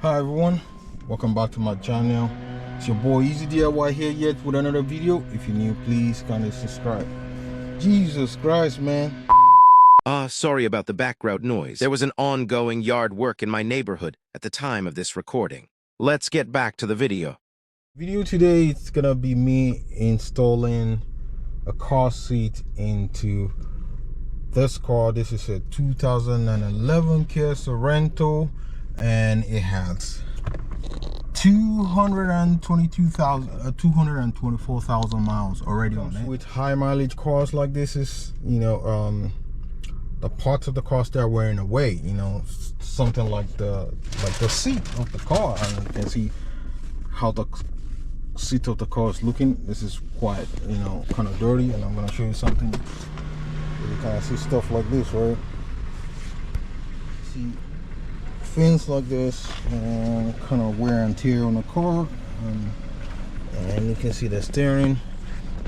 Hi everyone, welcome back to my channel. It's your boy Easy DIY here yet with another video. If you're new, please kindly subscribe. Jesus Christ, man. Sorry about the background noise. There was an ongoing yard work in my neighborhood at the time of this recording. Let's get back to the video. Video today, it's gonna be me installing a car seat into this car. This is a 2011 Kia Sorento, and it has 224,000 miles already on it. With high mileage cars like this, is the parts of the cars that are wearing away, something like the seat of the car, and you can see how the seat of the car is looking. This is quite kind of dirty, and I'm going to show you something. You kind of see stuff like this, right? See things like this, and kind of wear and tear on the car, and you can see the steering.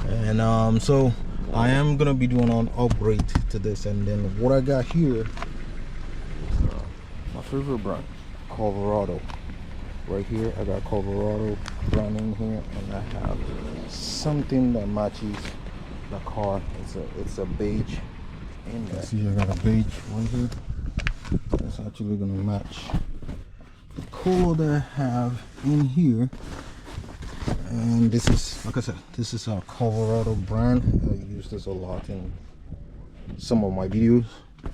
And so I am gonna be doing an upgrade to this. And then what I got here is my favorite brand, Coverado. Right here I got Coverado brand in here, and I have something that matches the car. It's a beige in there. See, I got a beige right here. It's actually gonna match the color that I have in here. And this is, like I said, this is our Coverado brand. I use this a lot in some of my videos,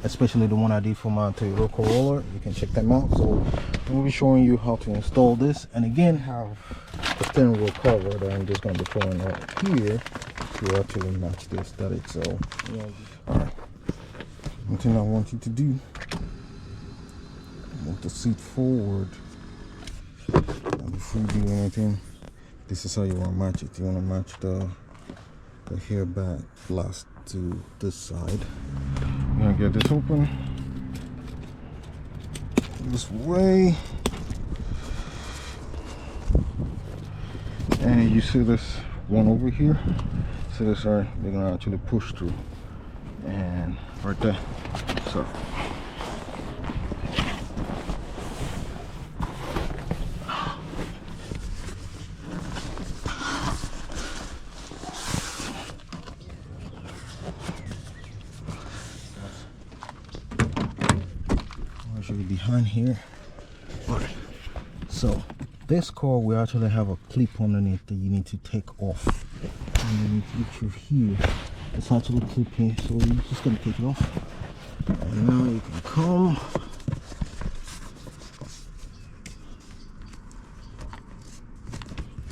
especially the one I did for my Toyota Corolla. You can check them out. So we'll be showing you how to install this, and again have the steering wheel cover that I'm just going to be throwing out here to actually match this. That it's so. All right. One thing I want you to do, move the seat forward, and before you do anything, this is how you want to match it. You want to match the hair back blast to this side. I'm gonna get this open this way, and you see this one over here. See this, right? They're gonna actually push through, and right there. So behind here. All right, so this car, we actually have a clip underneath that you need to take off. Underneath each of here, it's actually clip here, so you're just gonna take it off. And now you can come.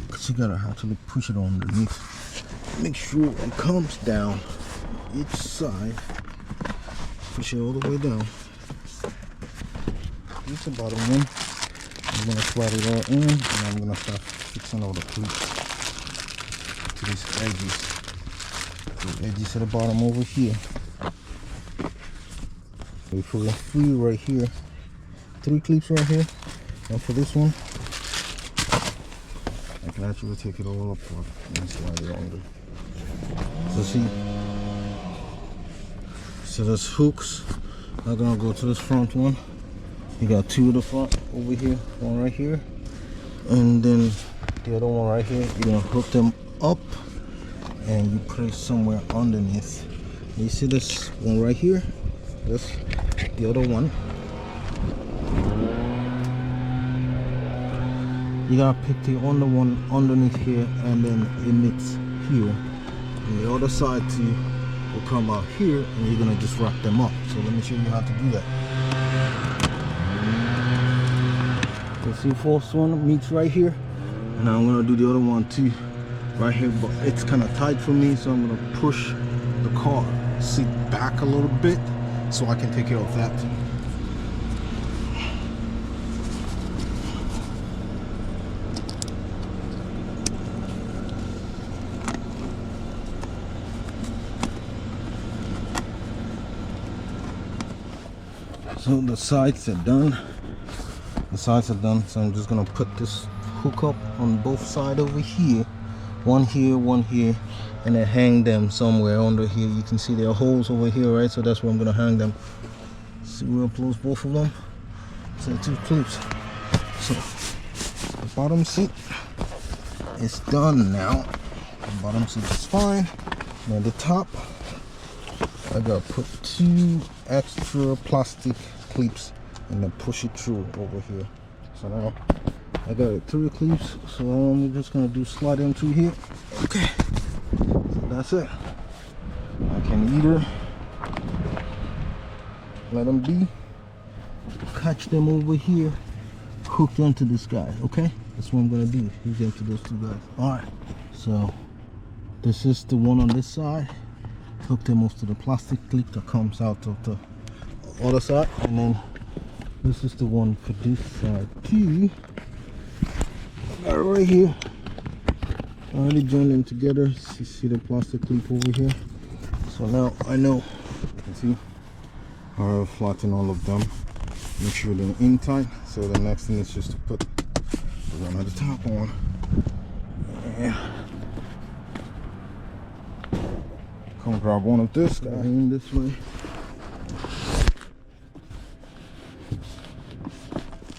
Because you gotta actually push it underneath. Make sure it comes down each side. Push it all the way down. It's the bottom one. I'm gonna slide it all in, and I'm gonna start fixing all the clips to these edges. The edges at the bottom over here. We put a three right here, 3 clips right here, and for this one, I can actually take it all apart and slide it under. So see, so those hooks are gonna go to this front one. You got 2 at the front over here, one right here, and then the other one right here. You're gonna hook them up, and you put it somewhere underneath. You see this one right here? This, the other one. You gotta pick the other one underneath here, and then it meets here. And the other side too will come out here, and you're gonna just wrap them up. So let me show you how to do that. See, first one meets right here, and now I'm gonna do the other one too right here, but it's kind of tight for me, so I'm gonna push the car seat back a little bit so I can take care of that. So the sides are done. So I'm just gonna put this hook up on both sides over here, one here, and then hang them somewhere under here. You can see there are holes over here, right? So that's where I'm gonna hang them. See real close, both of them. So 2 clips. So the bottom seat is done now. The bottom seat is fine. Now the top, I gotta put 2 extra plastic clips and then push it through over here. So now I got 3 clips, so I'm just gonna slide them through here. Okay, so that's it. I can either let them be, catch them over here, hook them to this guy. Okay, that's what I'm gonna do, hook them to those 2 guys. All right, so this is the one on this side, hook them off to the plastic clip that comes out of the other side, and then this is the one for this side too. Got it right here. I already joined them together. You see the plastic clip over here. So now I know. You can see I flatten all of them. Make sure they're in tight. So the next thing is just to put the one at the top on. Yeah. Come grab one of this guy in this way.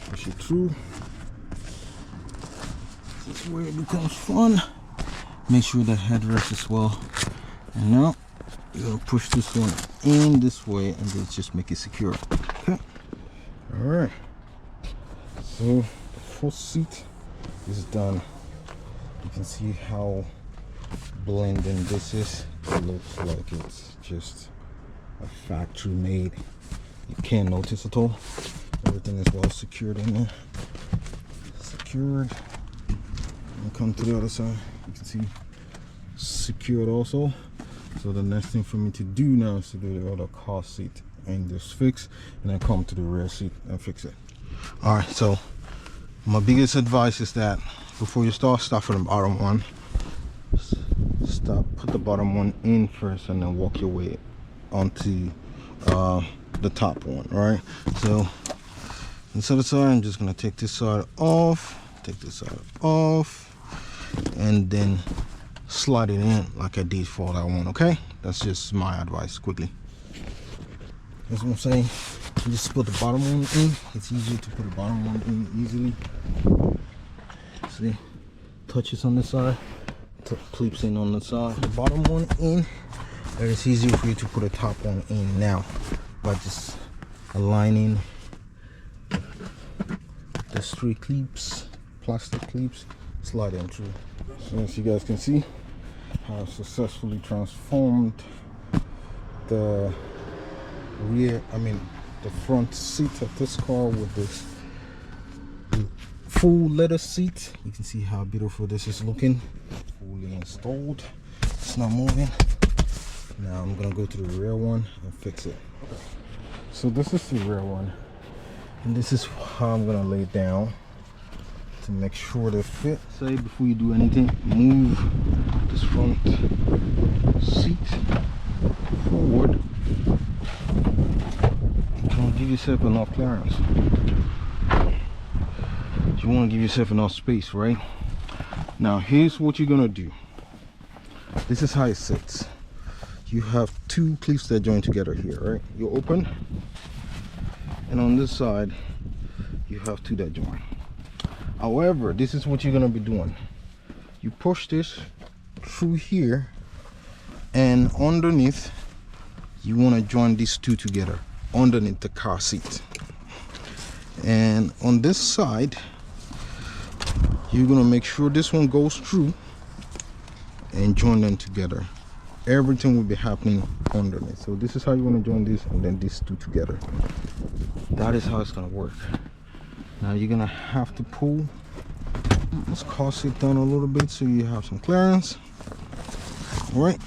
Push it through. This is where it becomes fun. Make sure that headrest is well. And now you're gonna push this one in this way and then just make it secure. Okay. Alright. So the first seat is done. You can see how blending this is. It looks like it's just a factory made. You can't notice at all. Everything is well secured in there. Secured. And come to the other side. You can see secured also. So the next thing for me to do now is to do the other car seat and just fix, and then come to the rear seat and fix it. All right, so my biggest advice is that before you start from the bottom one. Put the bottom one in first and then walk your way onto the top one. Right, so this other side, I'm just gonna take this side off, and then slide it in like I did for that one. Okay, that's just my advice quickly. That's what I'm saying. You just put the bottom one in. It's easier to put the bottom one in easily. See, touches on this side, clips in on the side, the bottom one in, and it's easier for you to put a top one in now by just aligning the 3 clips, plastic clips, slide them through. So as you guys can see, I've successfully transformed the the front seat of this car with this full leather seat. You can see how beautiful this is looking. Fully installed. It's not moving. Now I'm gonna go to the rear one and fix it. So this is the rear one, and this is how I'm gonna lay it down to make sure they fit. Say before you do anything, move this front seat forward. You want to give yourself enough clearance. You want to give yourself enough space, right? Now here's what you're gonna do. This is how it sits. You have 2 clips that join together here, right? You open, and on this side you have 2 that join. However, this is what you're gonna be doing. You push this through here, and underneath you want to join these 2 together underneath the car seat. And on this side you're gonna make sure this one goes through and join them together. Everything will be happening underneath. So this is how you want to join this, and then these 2 together. That is how it's gonna work. Now you're gonna have to pull this car seat down a little bit so you have some clearance. All right,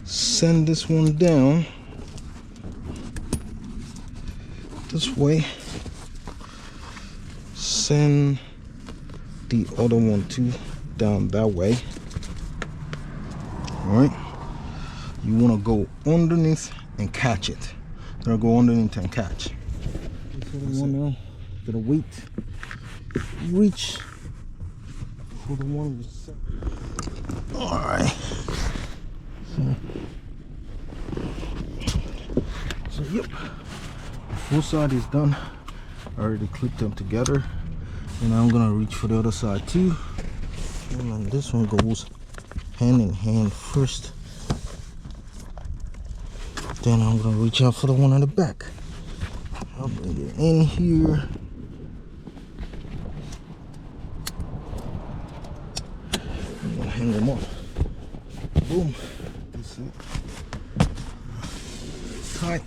send this one down this way, send the other one too down that way. All right, you want to go underneath and catch it. Gonna go underneath and catch. This other one now, gotta wait, reach for the one you set. All right, so yep, the full side is done. I already clipped them together, and I'm gonna reach for the other side too. And then this one goes hand in hand first. Then I'm gonna reach out for the one on the back. I'll bring it in here. I'm gonna hang them up. Boom. That's it. Tight.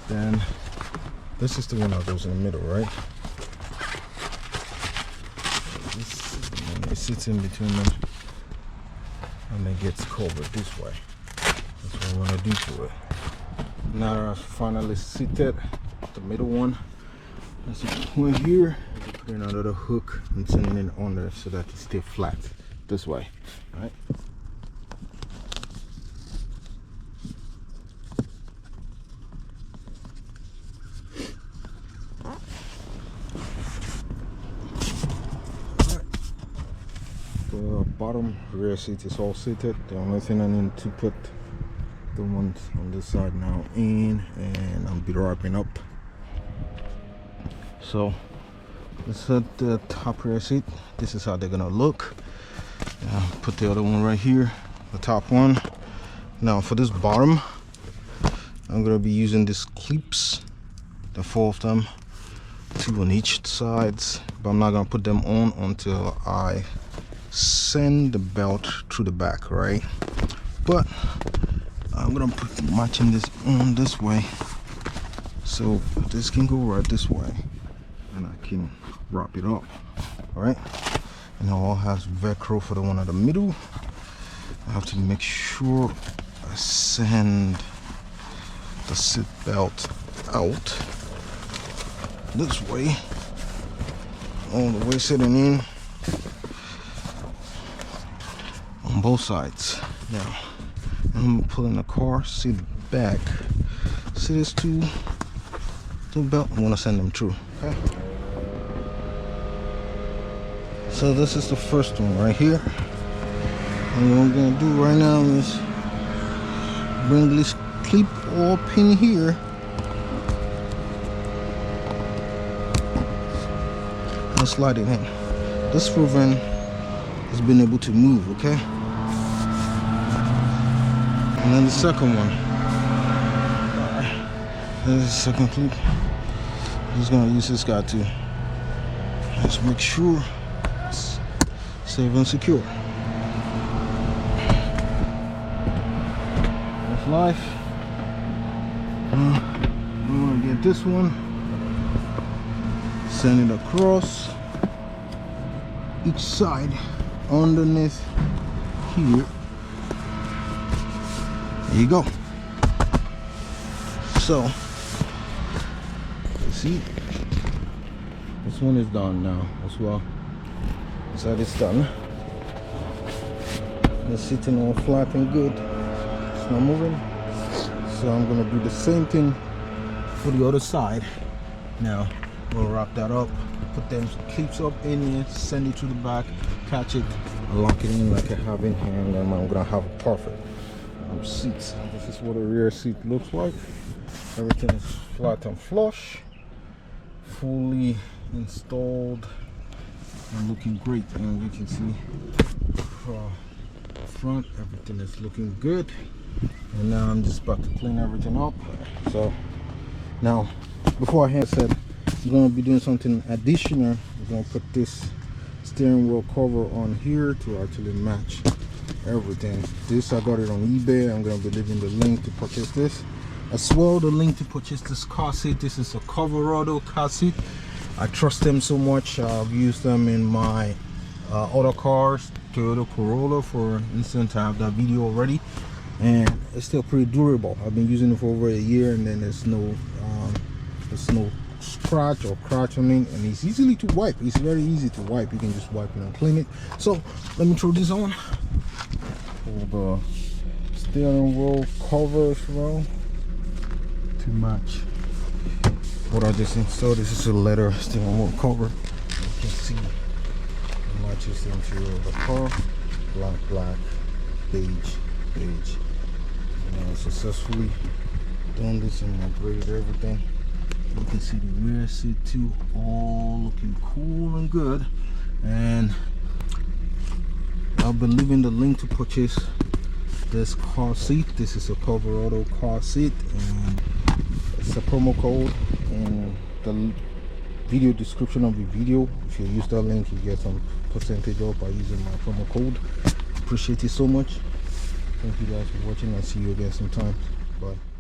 Then this is the one that goes in the middle, right? It sits in between them and it gets covered this way. That's what I want to do to it. Now that I've finally seated the middle one, as you point here, you put in another hook and sending it on there so that it stays flat this way, right? The bottom rear seat is all seated. The only thing I need to put the ones on this side now in, and I'll be wrapping up. So let's set the top rear seat. This is how they're gonna look. Put the other one right here, the top one. Now for this bottom, I'm gonna be using these clips, the 4 of them, 2 on each sides, but I'm not gonna put them on until I send the belt through the back, right? But I'm gonna put matching this on this way, so this can go right this way, and I can wrap it up. All right, and it all has Velcro for the one in the middle. I have to make sure I send the seat belt out this way, all the way sitting in on both sides. Now I'm pulling the car seat back. See this two belt? I want to send them through. Okay. So this is the first one right here. And what I'm gonna do right now is bring this clip up in here and slide it in. This proven has been able to move, okay? And then the second one. There's the second clip. I'm just gonna use this guy to just make sure it's safe and secure. That's life. I'm gonna get this one, send it across each side underneath here. There you go. So you see, this one is done now as well. So it's done. It's sitting all flat and good. It's not moving. So I'm gonna do the same thing for the other side. Now we'll wrap that up, put them clips up in here, send it to the back, catch it, lock it in like I have in here, and then I'm gonna have a perfect seats. This is what a rear seat looks like. Everything is flat and flush, fully installed and looking great. And you can see front, everything is looking good. And now I'm just about to clean everything up. So now, before I hand said I'm going to be doing something additional. We're going to put this steering wheel cover on here to actually match everything. This I got it on eBay. I'm going to be leaving the link to purchase this as well. The link to purchase this car seat. This is a Coverado car seat. I trust them so much. I've used them in my other cars, Toyota Corolla for instance. I have that video already, and it's still pretty durable. I've been using it for over a year, and then there's no scratch or crack on it, and it's easily to wipe. It's very easy to wipe. You can just wipe it and clean it. So let me throw this on for the steering wheel cover as well to match what I just installed. This is a leather steering wheel cover. You can see it matches the interior of the car. Black, beige. Successfully done this and upgraded everything. You can see the rear seat too, all looking cool and good. And I'll be leaving the link to purchase this car seat. This is a Coverado car seat, and it's a promo code in the video description of the video. If you use that link, you get some percentage off by using my promo code. Appreciate it so much. Thank you guys for watching. I'll see you again sometime. Bye.